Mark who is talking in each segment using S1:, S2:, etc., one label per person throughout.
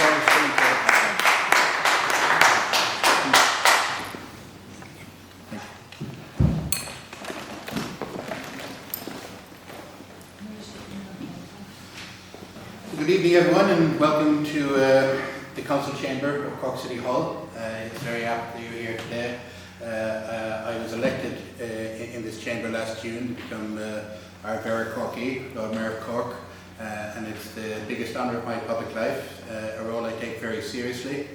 S1: Good evening, everyone, and welcome to the Council Chamber of Cork City Hall. It's very apt that you're here today. I was elected in this chamber last June to become our Vera Corky, Lord Mayor of Cork, and it's the biggest honour of my public life, a role I take very seriously.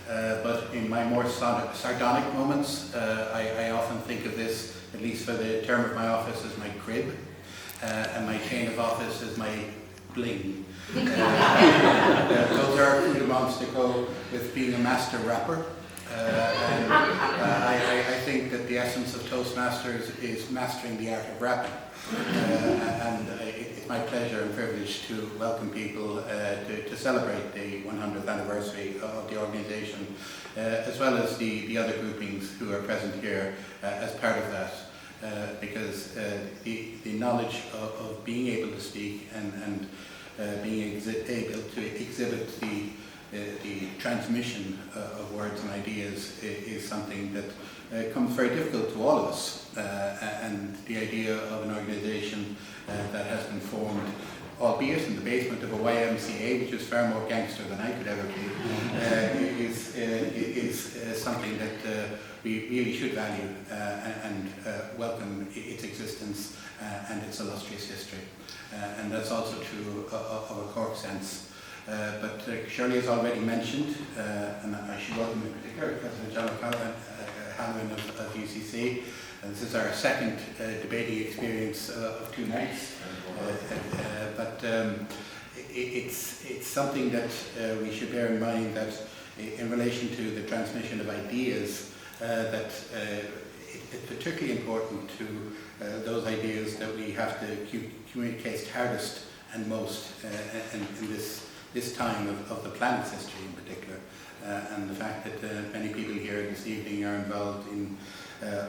S1: But in my more sardonic moments, I often think of this, at least for the term of my office, as my crib, and my chain of office as my bling. Those are two amounts to go with being a master rapper. And I think that the essence of Toastmasters is mastering the art of rapping. And it's my pleasure and privilege to welcome people to celebrate the 100th anniversary of the organisation, as well as the other groupings who are present here as part of that. Because the knowledge of being able to speak and being able to exhibit the transmission of words and ideas is something that comes very difficult to all of us. And the idea of an organisation that has been formed, albeit in the basement of a YMCA, which is far more gangster than I could ever be, is something that we really should value and welcome its existence and its illustrious history. And that's also true of a Cork sense. But Shirley has already mentioned, and I should welcome in particular President John O'Halloran of UCC. This is our second debating experience of 2 nights. But it's something that we should bear in mind, that in relation to the transmission of ideas, that it's particularly important to those ideas that we have to communicate hardest and most in this time of the planet's history in particular. And the fact that many people here this evening are involved in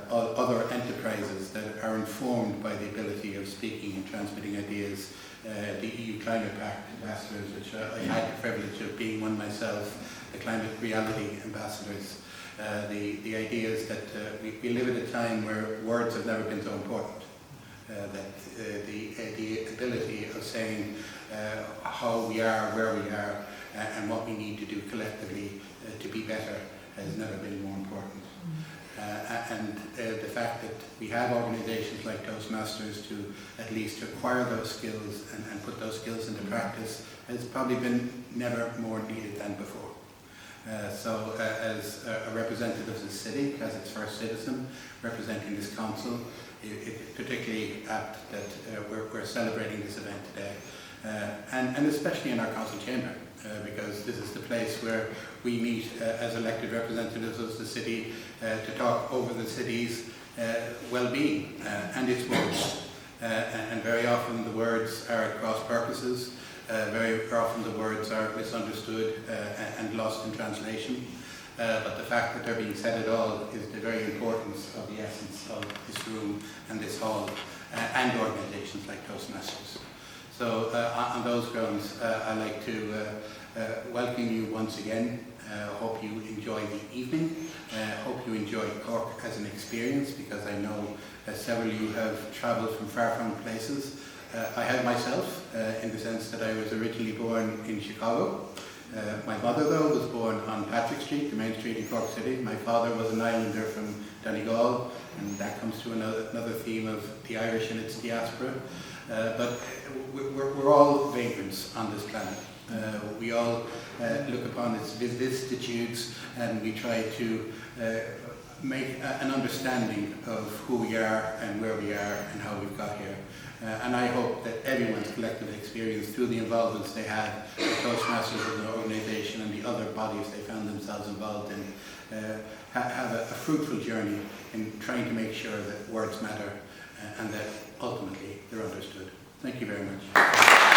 S1: other enterprises that are informed by the ability of speaking and transmitting ideas. The EU Climate Pact ambassadors, which I had the privilege of being one myself, the climate reality ambassadors. The idea is that we live at a time where words have never been so important. That the ability of saying how we are, where we are, and what we need to do collectively to be better has never been more important. And the fact that we have organisations like Toastmasters to at least acquire those skills and put those skills into practice has probably been never more needed than before. So as a representative of the city, as its first citizen, representing this council, it's particularly apt that we're celebrating this event today. And especially in our council chamber, because this is the place where we meet as elected representatives of the city to talk over the city's well-being and its words. And very often the words are at cross purposes. Very often the words are misunderstood and lost in translation. But the fact that they're being said at all is the very importance of the essence of this room and this hall and organisations like Toastmasters. So on those grounds, I'd like to welcome you once again. Hope you enjoy the evening. Hope you enjoy Cork as an experience, because I know several of you have travelled from far-flung places. I have myself, in the sense that I was originally born in Chicago. My mother, though, was born on Patrick Street, the main street in Cork City. My father was an islander from Donegal, and that comes to another theme of the Irish and its diaspora. But we're all vagrants on this planet. We all look upon its vicissitudes, and we try to make an understanding of who we are and where we are and how we've got here. And I hope that everyone's collective experience through the involvements they had with Toastmasters as an organisation and the other bodies they found themselves involved in have a fruitful journey in trying to make sure that words matter and that ultimately they're understood. Thank you very much.